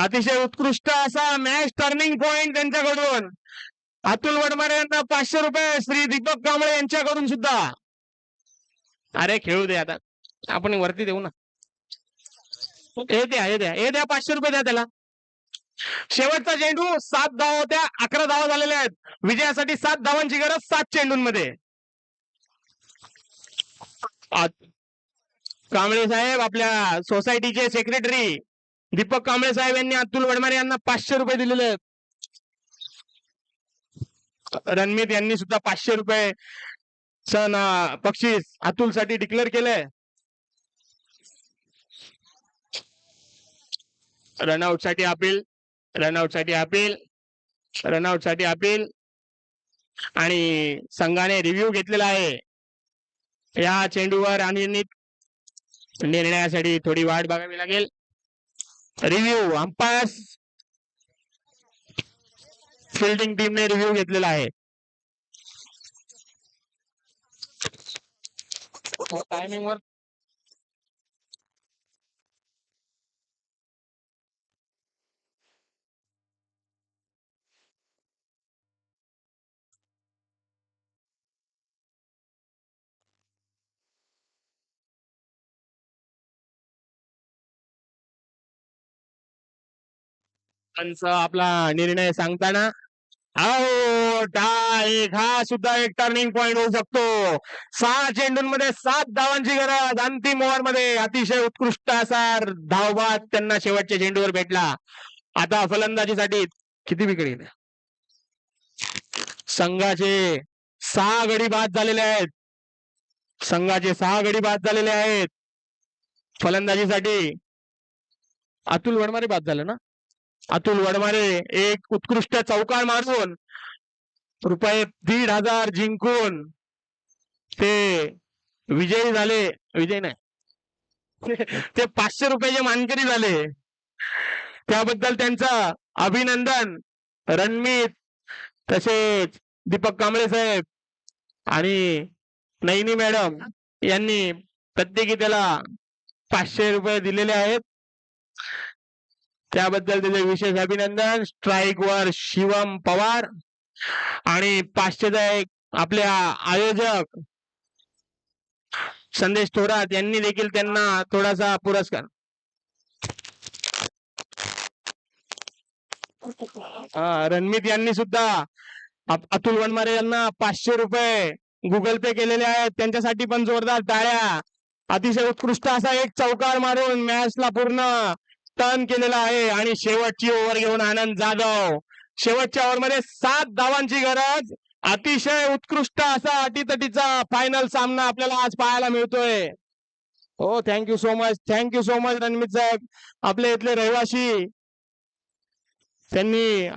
अतिशय उत्कृष्ट असा मॅच टर्निंग पॉइंट त्यांच्याकडून. अतुल वडमारे यांना 500 रुपये श्री दीपक कांबळे यांच्याकडून सुद्धा. अरे खेळू दे आता, आपण वरती देऊ ना. हे द्या 500 रुपये द्या त्याला. शेवटचा चेंडू. 7 धावा होत्या. 11 धावा झालेल्या आहेत. विजयासाठी 7 धावांची गरज 7 चेंडूंमध्ये. कांबळे साहेब आपल्या सोसायटीचे सेक्रेटरी दीपक कांबळे साहेब यांनी अतुल वडमारे यांना 500 रुपये दिलेले आहेत. रणमीत यांनी सुद्धा 500 रुपये बक्षीस अतुल साठी डिक्लेअर केलंय. रनआउट साठी अपील. रनआउट साठी अपील. रनआउट साठी अपील. आणि संघाने रिव्ह्यू घेतलेला आहे या चेंडूवर आणि निर्णयासाठी थोडी वाट बघावी लागेल. रिव्ह्यू अंपायर फिल्डिंग टीमने रिव्ह्यू घेतलेला आहे. टायमिंग वर आपला निर्णय सांगताना आउट. हा सुद्धा एक टर्निंग पॉइंट होऊ शकतो. 6 चेंडूंमध्ये 7 धावांची गरज. अंतिम ओव्हर मध्ये अतिशय उत्कृष्ट असा धावबाद त्यांना शेवटच्या चेंडूवर भेटला. आता फलंदाजीसाठी किती विकेट गेल्या. संघाचे 6 गडी बाद झालेले आहेत. संघाचे 6 गडी बाद झालेले आहेत. फलंदाजीसाठी अतुल वडमारे बाद झाले ना. अतुल वडमारे एक उत्कृष्ट चौकार मारून रुपये 1,500 जिंकून ते विजयी झाले. विजय नाही ते 500 रुपयाचे मानकरी झाले. त्याबद्दल त्यांचं अभिनंदन. रणमीत तसेच दीपक कांबळे साहेब आणि नैनी मॅडम यांनी प्रत्येकी त्याला 500 रुपये दिलेले आहेत. त्याबद्दल त्याचे विशेष अभिनंदन. स्ट्राईक वर शिवम पवार आणि 500चा एक आपल्या आयोजक संदेश थोरात यांनी देखील त्यांना थोडासा पुरस्कार. रणमीत यांनी सुद्धा अतुल वनमारे यांना 500 रुपये गुगल पे केलेले आहेत. त्यांच्यासाठी पण जोरदार टाळ्या. अतिशय उत्कृष्ट असा एक चौकार मारून मॅचला पूर्ण टर्न केलेला आहे. आणि शेवटची ओव्हर घेऊन आनंद जाधव. शेवटच्या ओव्हर मध्ये 7 धावांची गरज. अतिशय उत्कृष्ट असा अटीतटीचा फायनल सामना आपल्याला आज पाहायला मिळतोय. हो thank you so much. Thank you so much Ranmeet साहेब. आपले इथले रहिवासी त्यांनी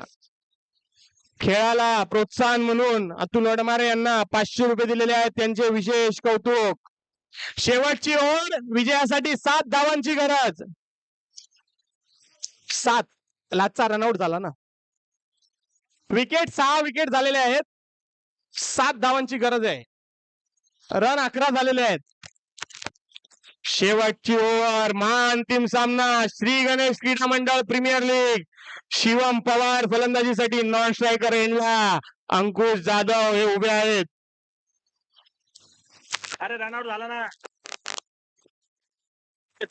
खेळाला प्रोत्साहन म्हणून अतुल वडमारे यांना 500 रुपये दिलेले आहेत. त्यांचे विशेष कौतुक. शेवटची ओव्हर विजयासाठी 7 धावांची गरज. 7. लाचचा रनआउट झाला ना. विकेट 6 विकेट झालेले आहेत. 7 धावांची गरज आहे. रन 11 झालेले आहेत. शेवटची ओव्हर महाअंतिम सामना श्री गणेश क्रीडा मंडळ प्रीमियर लीग. शिवम पवार फलंदाजीसाठी नॉन स्ट्रायकर एंडला अंकुश जाधव हे उभे आहेत.
अरे रनआउट झाला ना.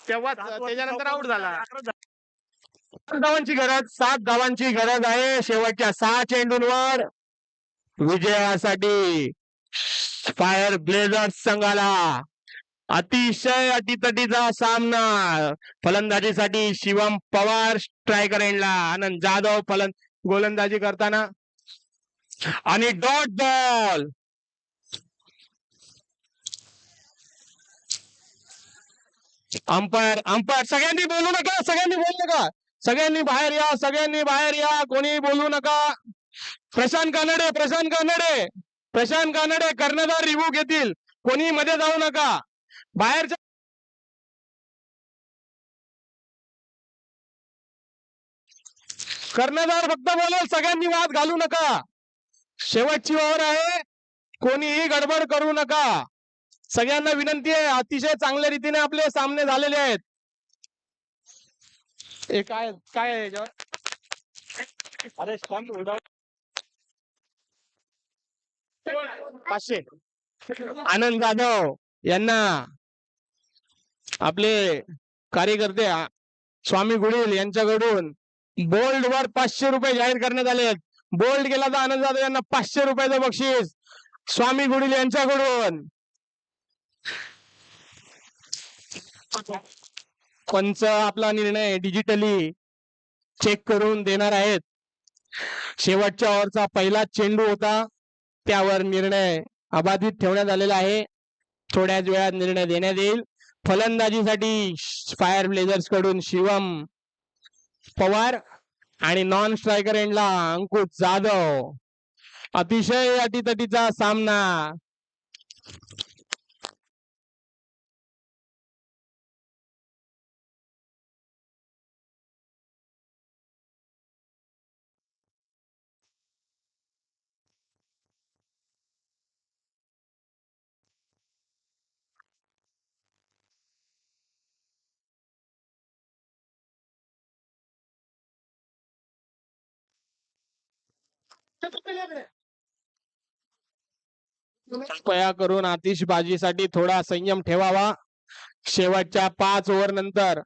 तेव्हाच त्याच्यानंतर आउट झाला. 7 धावांची गरज. 7 धावांची गरज आहे शेवटच्या 6 चेंडूंवर विजयासाठी फायर ब्लेझर्स संघाला. अतिशय अटीतटीचा सामना. फलंदाजीसाठी शिवम पवार स्ट्रायकर एंडला, आनंद जाधव गोलंदाजी करताना आणि डॉट बॉल. अंपायर सगळ्यांनी बोलू नका. सगळ्यांनी बाहेर या. सगळ्यांनी बाहेर या. कोणी बोलू नका. प्रशांत कानडे कर्णधार रिव्ह्यू घेतील. कोणी मध्ये जाऊ नका. बाहेरच्या कर्णधार फक्त बोलेल. सगळ्यांनी वाद घालू नका. शेवटची ओव्हर आहे. कोणीही गडबड करू नका. सगळ्यांना विनंती आहे. अतिशय चांगल्या रीतीने आपले सामने झालेले आहेत. हे काय काय आहे याच्यावर?
अरे स्टंप उडव.
500. आनंद जाधव यांना आपले कार्यकर्ते स्वामी गुडिल यांच्याकडून बोल्ड वर 500 रुपये जाहीर करण्यात आले आहेत. बोल्ड केला तर आनंद जाधव यांना 500 रुपयाचं बक्षीस स्वामी गुडिल यांच्याकडून. पंच आपला निर्णय डिजिटली चेक करून देणार आहेत. शेवटच्या ओव्हरचा पहिला चेंडू होता, त्यावर निर्णय अबाधित ठेवण्यात आलेला आहे. थोड्याच वेळात निर्णय देण्यात येईल. फलंदाजीसाठी फायर ब्लेझर्स कडून शिवम पवार आणि नॉन स्ट्रायकर एंडला अंकुश जाधव. अतिशय अटीतटीचा सामना. कृपया करून आतिषबाजीसाठी थोडा संयम ठेवावा. शेवटच्या 5 ओव्हर नंतर,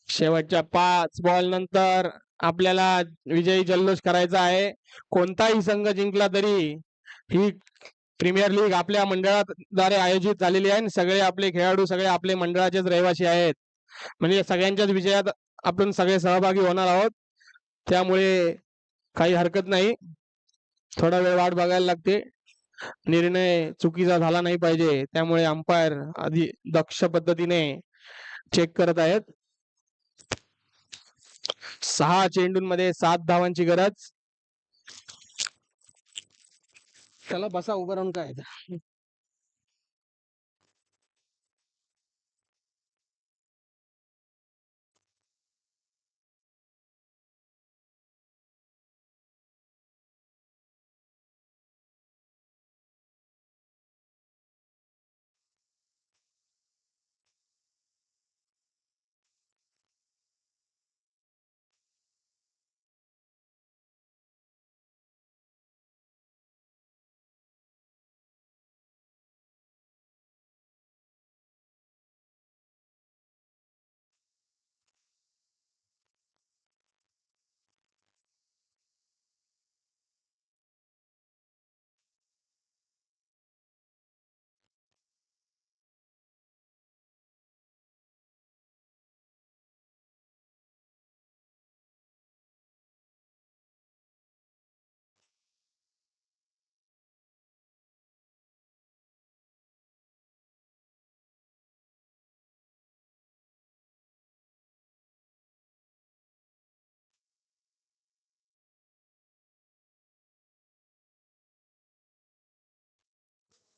शेवटच्या 5 बॉल नंतर आपल्याला विजयी जल्लोष करायचा आहे. कोणताही संघ जिंकला तरी ही प्रीमियर लीग आपल्या मंडळाद्वारे आयोजित झालेली आहे. सगळे आपले खेळाडू सगळे आपले मंडळाचेच रहिवासी आहेत. म्हणजे सगळ्यांच्याच विजयात आपण सगळे सहभागी होणार आहोत. त्यामुळे काही हरकत नाही. थोडा वेळ वाट बघायला लागते. निर्णय चुकीचा झाला नाही पाहिजे, त्यामुळे अंपायर आधी दक्ष पद्धतीने चेक करत आहेत. 6 चेंडूंमध्ये 7 धावांची गरज. त्याला बसा उभं राहून काय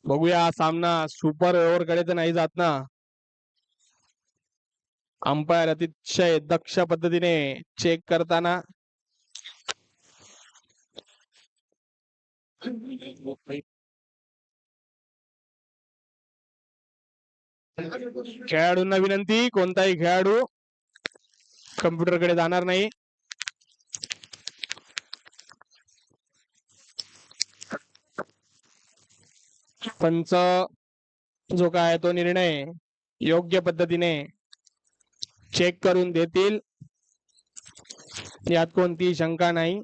बघूया सामना सुपर ओव्हर कडे तर नाही जात ना. अंपायर अतिशय दक्ष पद्धतीने चेक करताना खेळाडूंना विनंती, कोणताही खेळाडू कम्प्युटर कडे जाणार नाही. पंच जो काय तो निर्णय योग्य पद्धतीने चेक करून देतील यात कोणती शंका नाही.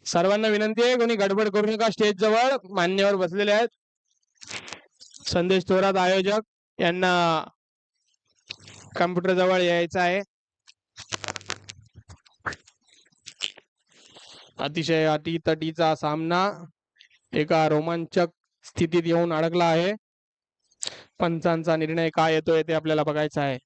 सर्वांना विनंती आहे, कोणी गडबड करू नका. स्टेज जवळ मान्यवर बसलेले आहेत. संदेश थोरात आयोजक यांना कम्प्युटर जवळ यायचं आहे. अतिशय अटीतटीचा सामना एका रोमांचक स्थितीत येऊन अडकला आहे. पंचांचा निर्णय काय येतोय ते आपल्याला बघायचं आहे.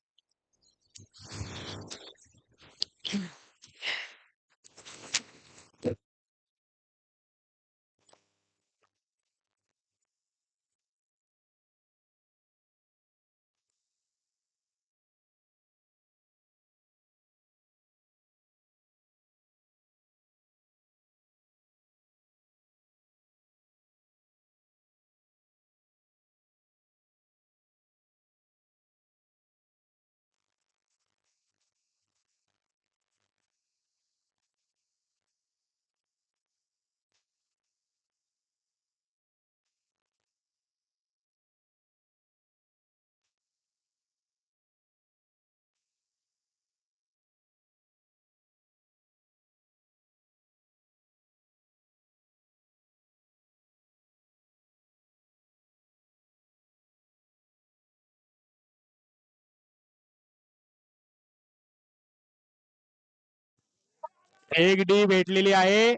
एक डी भेटलेली आहे.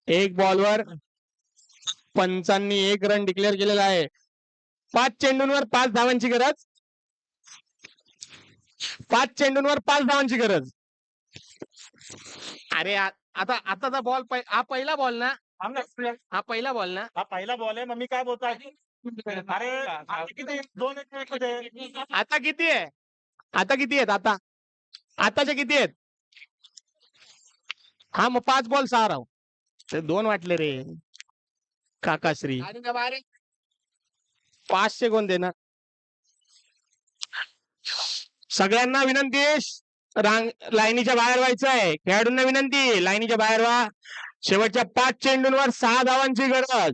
एक बॉलवर पंचांनी 1 रन डिक्लेअर केलेला आहे. 5 चेंडूंवर 5 धावांची गरज. 5 चेंडूंवर 5 धावांची गरज. अरे आता आताचा बॉल हा पहिला बॉल ना. हा पहिला बॉल ना.
हा पहिला बॉल आहे. मग मी काय बोलतो अरे आता किती 2-1 मध्ये
आता किती आहे? आता किती आहेत? आताचे किती आहेत? हा मग 5 बॉल 6 राव. ते 2 वाटले रे काकाश्री. 500 कोण देणार? सगळ्यांना विनंती, लाईनीच्या बाहेर व्हायचं आहे. खेळाडूंना विनंती, लाईनीच्या बाहेर व्हा. शेवटच्या 5 चेंडूंवर 6 धावांची गरज.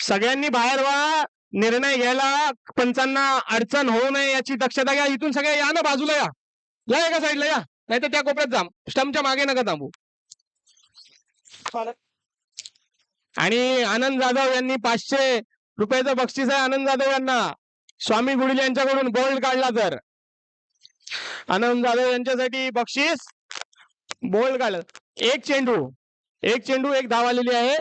सगळ्यांनी बाहेर व्हा. निर्णय घ्यायला पंचांना अडचण होऊ नये याची दक्षता घ्या. इथून सगळे या ना, बाजूला या. या एका साईडला या, नाही तर त्या कोपऱ्यात जा. स्टंपच्या मागे नका थांबू. आणि आनंद जाधव यांनी 500 रुपयाचं बक्षीस आहे. आनंद जाधव यांना स्वामी गुडिले यांच्याकडून बोल्ड काढला तर आनंद जाधव यांच्यासाठी बक्षीस बोल्ड काढलं. एक चेंडू 1 धाव आलेली आहे.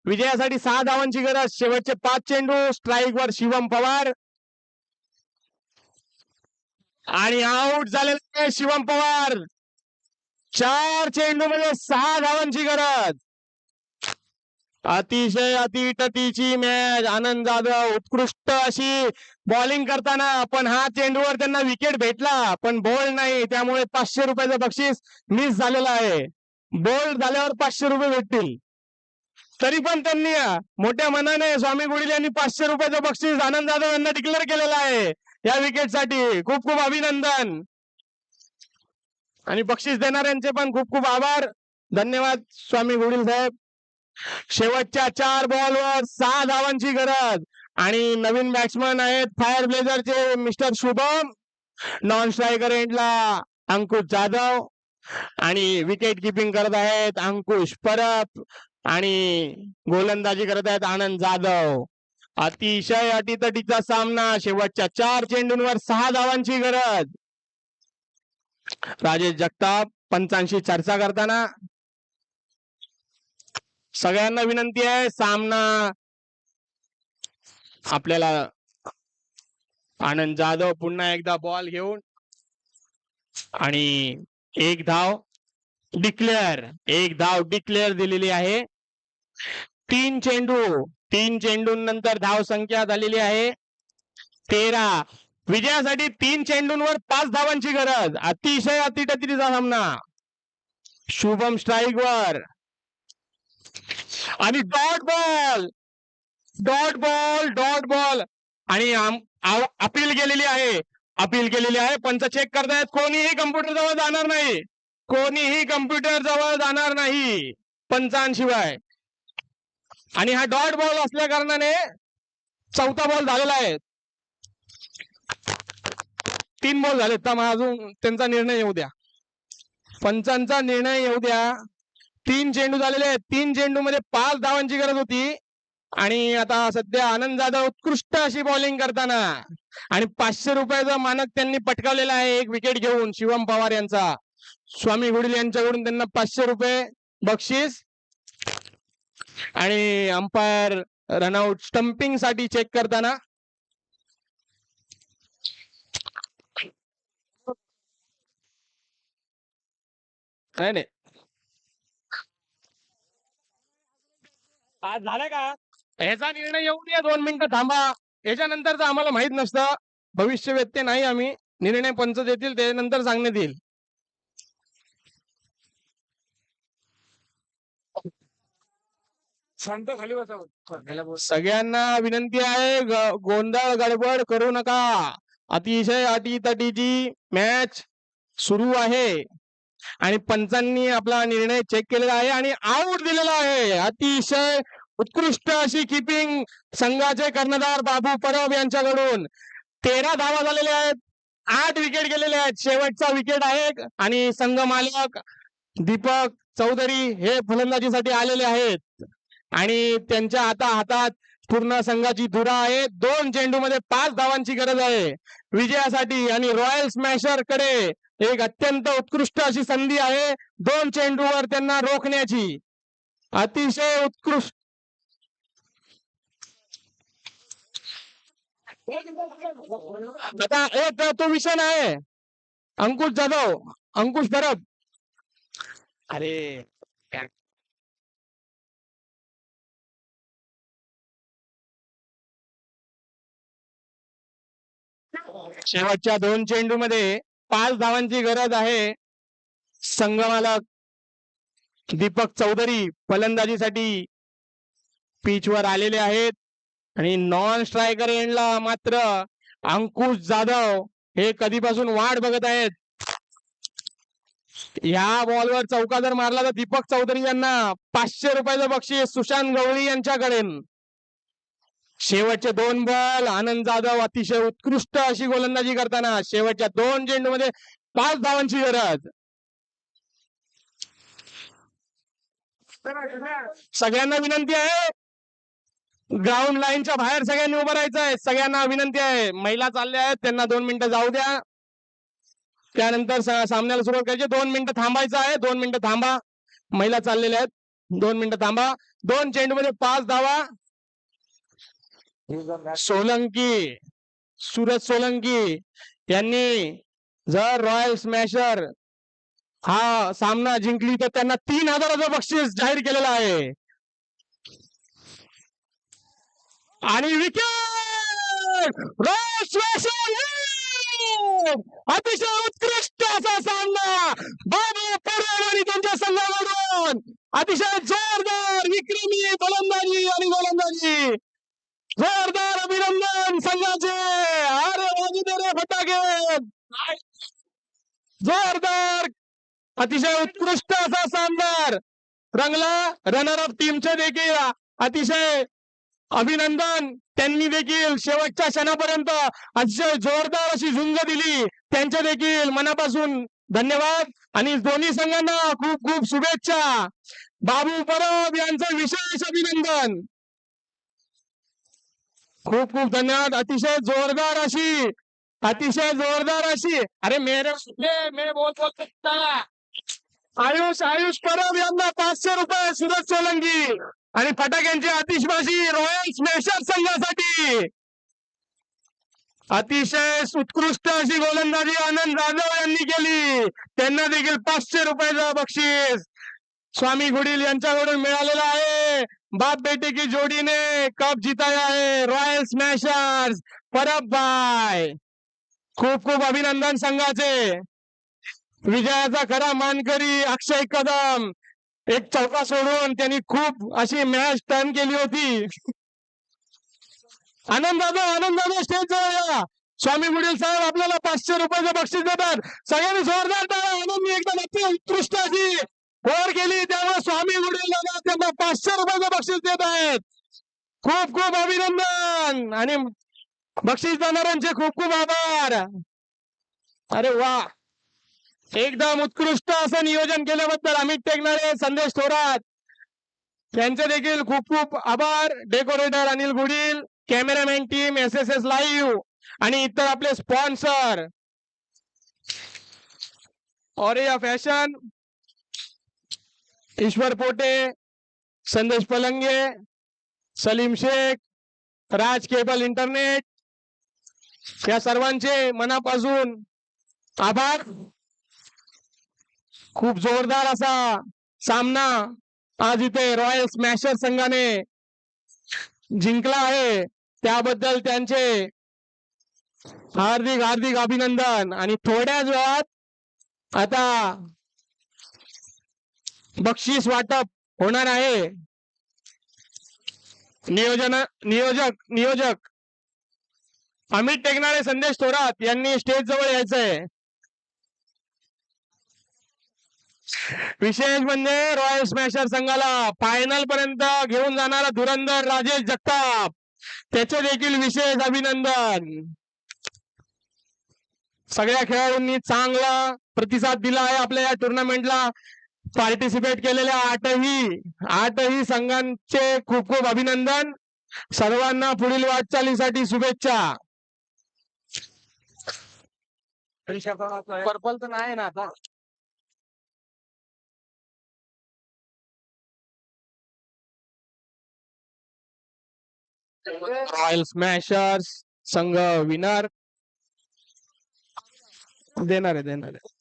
विजयासाठी 6 धावांची गरज. शेवटचे 5 चेंडू. स्ट्राईक वर शिवम पवार आणि आउट झालेले आहे शिवम पवार. 4 चेंडू मध्ये 6 धावांची गरज. अतिशय अतितटीची मॅच. आनंद जाधव उत्कृष्ट अशी बॉलिंग करताना, पण हा चेंडूवर त्यांना विकेट भेटला पण बॉल नाही, त्यामुळे 500 रुपयाचं बक्षीस मिस झालेलं आहे. बॉल झाल्यावर 500 रुपये भेटतील. तरी पण त्यांनी मोठ्या मनाने स्वामी गुडिले यांनी 500 रुपयाचं बक्षीस आनंद जाधव यांना डिक्लेअर केलेलं आहे या विकेटसाठी. खूप खूप अभिनंदन आणि बक्षीस देणाऱ्यांचे पण खूप खूप आभार. धन्यवाद स्वामी गुडिल साहेब. शेवटच्या 4 बॉलवर 6 धावांची गरज आणि नवीन बॅट्समन आहेत फायर ब्लेझरचे मिस्टर शुभम. नॉन स्ट्रायकर एंडला अंकुश जाधव आणि विकेट किपिंग करत आहेत अंकुश परब आणि गोलंदाजी करत आहेत आनंद जाधव. अतिशय अटीतटीचा सामना. शेवटच्या 4 चेंडूंवर 6 धावांची गरज. राजेश जगताप पंचांशी चर्चा करताना, सगळ्यांना विनंती आहे, सामना आपल्याला आनंद जाधव पुन्हा एकदा बॉल घेऊन आणि एक धाव डिक्लेअर दिलेली आहे. 3 चेंडूंनंतर धाव संख्या झालेली आहे 13. विजयासाठी 3 चेंडूंवर 5 धावांची गरज. अतिशय अतिटतीचा सामना. शुभम स्ट्राईक वर आणि डॉट बॉल आणि अपील केलेली आहे. पंच चेक करतायत. कोणीही कम्प्युटर जवळ जाणार नाही पंचांशिवाय. आणि हा डॉट बॉल असल्या कारणाने चौथा बॉल झालेला आहे. 3 बॉल झाले तर अजून त्यांचा निर्णय येऊ द्या. पंचांचा निर्णय येऊ द्या. 3 चेंडू झालेले आहेत. 3 चेंडू मध्ये 5 धावांची गरज होती. आणि आता सध्या आनंद जाधव उत्कृष्ट अशी बॉलिंग करताना आणि 500 रुपयाचा मानक त्यांनी पटकावलेला आहे. एक विकेट घेऊन शिवम पवार यांचा. स्वामी गुडील यांच्याकडून त्यांना 500 रुपये बक्षीस. आणि अंपायर रनआउट स्टंपिंग साठी चेक करताना नाही
आज झालं का?
ह्याचा निर्णय येऊ द्या. 2 मिनिटं थांबा. याच्यानंतरच आम्हाला माहित नसतं. भविष्य व्यक्ती नाही आम्ही. निर्णय पंच देतील ते नंतर सांगण्यात येईल. सगळ्यांना विनंती आहे गोंधळ गडबड करू नका. अतिशय अटीतटीची मॅच सुरू आहे आणि पंचांनी आपला निर्णय चेक केलेला आहे आणि आऊट दिलेला आहे. अतिशय उत्कृष्ट अशी किपिंग संघाचे कर्णधार बाबू परब यांच्याकडून. 13 धावा झालेल्या आहेत. 8 विकेट गेलेले आहेत. शेवटचा विकेट आहे आणि संघ मालक दीपक चौधरी हे फलंदाजीसाठी आलेले आहेत आणि त्यांच्या हातात पूर्ण संघाची धुरा आहे. 2 चेंडूमध्ये 5 धावांची गरज आहे विजयासाठी आणि रॉयल स्मॅशर कडे एक अत्यंत उत्कृष्ट अशी संधी आहे 2 चेंडूवर त्यांना रोखण्याची. अतिशय उत्कृष्ट. आता एक तो विषय आहे अंकुश जाधव, अंकुश परब. अरे शेवटच्या 2 चेंडू मध्ये 5 धावांची गरज आहे. संघमालक दीपक चौधरी फलंदाजीसाठी पिचवर आलेले आहेत आणि नॉन स्ट्रायकर एंडला मात्र अंकुश जाधव हे कधीपासून वाट बघत आहेत. या बॉलवर चौका जर मारला तर दीपक चौधरी यांना 500 रुपयाचं बक्षीस सुशांत गवळी यांच्याकडे. शेवटचे 2 बॉल आनंद जाधव अतिशय उत्कृष्ट अशी गोलंदाजी करताना शेवटच्या 2 चेंडूमध्ये 5 धावांची गरज. सगळ्यांना विनंती आहे ग्राउंड लाईनच्या बाहेर सगळ्यांनी उभं राहायचं आहे. सगळ्यांना विनंती आहे. महिला चालल्या आहेत त्यांना 2 मिनिटं जाऊ द्या. त्यानंतर सामन्याला सुरुवात करायची. 2 मिनिटं थांबायचं आहे. 2 मिनिटं थांबा. महिला चाललेल्या आहेत. 2 मिनिटं थांबा. 2 चेंडूमध्ये 5 धावा. सोलंकी सूरज सोलंकी यांनी जर रॉयल स्मॅशर हा सामना जिंकली तर त्यांना 3000चं बक्षीस जाहीर केलेलं आहे. आणि विकेट रॉयल स्मॅशर अतिशय उत्कृष्ट असा सामना बाबू परब आणि त्यांच्या संघाकडून. अतिशय जोरदार विक्रमी फलंदाजी आणि गोलंदाजी. जोरदार अभिनंदन संघाचे. अरे वाजू दे रे फटाके. जोरदार अतिशय उत्कृष्ट असा शानदार रंगला. रनर अप टीमचे देखील अतिशय अभिनंदन. त्यांनी देखील शेवटच्या क्षणापर्यंत अतिशय जोरदार अशी झुंज दिली. त्यांचे देखील मनापासून धन्यवाद आणि दोन्ही संघांना खूप खूप शुभेच्छा. बाबू परब यांचं विशेष अभिनंदन. खूप खूप धन्यवाद. अतिशय जोरदार अशी अरे मेरे बोल सकता आयुष परब यांना 500 रुपये सूरज सोलंकी आणि फटाक्यांची आतिषबाजी रॉयल स्मॅशर संघासाठी. अतिशय उत्कृष्ट अशी गोलंदाजी आनंद जाधव यांनी केली. त्यांना देखील 500 रुपयाचं बक्षीस स्वामी गुडिल यांच्याकडून मिळालेला आहे. बाप बेटे की जोड़ी ने कप जिताया है रॉयल स्मॅशर्स परब भाई. खूप खूप अभिनंदन संघाचे. विजयाचा खरा मानकरी अक्षय कदम. एक चौका सोडून त्यांनी खूप अशी मॅच टर्न केली होती. आनंद जाधव स्टेज जवळ या. स्वामी गुडिल साहेब आपल्याला 500 रुपयाचं बक्षीस देतात. सगळ्यांनी जोरदार टाळ्या. आनंद एकदम अति उत्कृष्ट अशी ओव्हर केली त्यामुळे स्वामी गुडिल त्यांना 500 रुपयाचं बक्षीस देत आहेत. खूप खूप अभिनंदन आणि बक्षीस देणाऱ्यांचे खूप खूप आभार. अरे वा, एकदम उत्कृष्ट असं नियोजन केल्याबद्दल अमित टेकणारे, संदेश थोरात यांचे देखील खूप खूप आभार. Decorator Anil Gudil, cameraman team SSS live आणि इतर आपले sponsor Auria fashion, Ishwar Pote, Sandesh Palange, Salim Shaikh, Raj cable internet या सर्वांचे मनापासून आभार. खूप जोरदार असा सामना आज इथे रॉयल स्मॅशर संघाने जिंकला आहे. त्याबद्दल त्यांचे हार्दिक हार्दिक अभिनंदन. आणि थोड्याच वेळात आता बक्षीस वाटप होणार आहे. नियोजक अमित टेकणारे, संदेश थोरात यांनी स्टेज जवळ यायचंय. विशेष म्हणजे रॉयल स्मॅशर संघाला फायनल पर्यंत घेऊन जाणारा धुरंधर राजेश जगताप, त्याचे देखील विशेष अभिनंदन. सगळ्या खेळाडूंनी चांगला प्रतिसाद दिला आहे आपल्या या टुर्नामेंटला. पार्टिसिपेट केलेल्या आठही संघांचे खूप खूप अभिनंदन. सर्वांना पुढील वाटचालीसाठी शुभेच्छा. पर्पल तर नाही ना आता. रॉयल स्मॅशर्स संघ विनर देणार आहे.